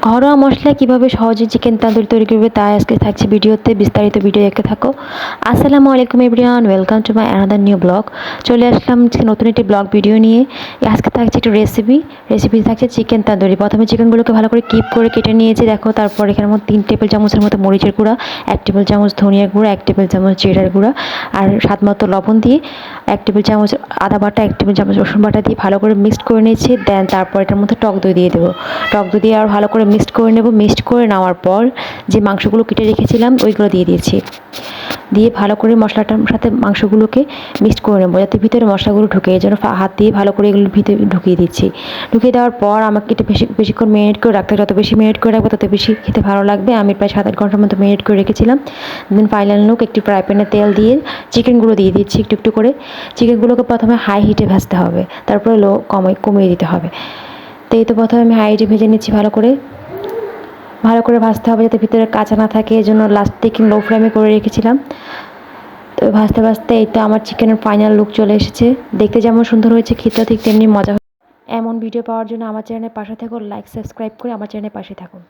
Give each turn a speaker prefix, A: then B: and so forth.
A: ঘরোয়া মশলায় কীভাবে সহজে চিকেন তান্দুরি তৈরি করবে তা আজকে থাকছে ভিডিওতে, বিস্তারিত ভিডিও দেখতে থাকো। আসসালামু আলাইকুম everyone, welcome to my another new blog. চলে আসলাম নতুন একটি ব্লগ ভিডিও নিয়ে। আজকে থাকছে একটু রেসিপি থাকছে চিকেন তান্দুরি। প্রথমে চিকেনগুলোকে ভালো করে কিপ করে কেটে নিয়েছি দেখো। তারপর এখানের মধ্যে 3 টেবিল চামচের মতো মরিচের গুঁড়া, 1 টেবিল চামচ ধনিয়ার গুঁড়া, 1 টেবিল চামচ জিরার গুঁড়া আর স্বাদ মতো লবণ দিয়ে 1 টেবিল চামচ আদা বাটা, 1 টেবিল চামচ রসুন বাটা দিয়ে ভালো করে মিক্সড করে নিয়েছি। দেন তারপর এটার মধ্যে টক দই দিয়ে দেবো। টক দই দিয়ে আর ভালো করে মিক্সড করে নেব। মিক্সড করে নেওয়ার পর যে মাংসগুলো কেটে রেখেছিলাম ওইগুলো দিয়ে দিয়েছি। দিয়ে ভালো করে মশলাটার সাথে মাংসগুলোকে মিক্সড করে নেবো যাতে ভিতরে মশলাগুলো ঢুকে। এই জন্য হাত দিয়ে ভালো করে এগুলো ভিতরে ঢুকিয়ে দিচ্ছি। ঢুকিয়ে দেওয়ার পর আমাকে একটু বেশিক্ষণ মেরিনেট করে রাখতে হবে। যত বেশি মেরিনেট করে রাখবো তত বেশি খেতে ভালো লাগবে। আমি প্রায় 7-8 ঘন্টার মতো মেরিনেট করে রেখেছিলাম। দেন ফাইনাল লুক, একটি ফ্রাই প্যানে তেল দিয়ে চিকেনগুলো দিয়ে দিচ্ছি একটু একটু করে। চিকেনগুলোকে প্রথমে হাই হিটে ভাজতে হবে, তারপরে কমিয়ে দিতে হবে। তো এই তো প্রথমে আমি হাই হিটে ভেজে নিচ্ছি। ভালো করে ভাজতে হবে যাতে ভিতরে কাঁচা না থাকে। এই জন্য লাস্ট থেকে লো ফ্লেমে করে রেখেছিলাম। তো ভাজতে ভাজতে এই তো আমার চিকেনের ফাইনাল লুক চলে এসেছে। দেখতে যেমন সুন্দর হয়েছে, খেতে ঠিক তেমনি মজা। এমন ভিডিও পাওয়ার জন্য আমার চ্যানেলের পাশে থাকুন, লাইক সাবস্ক্রাইব করে আমার চ্যানেলের পাশে থাকুন।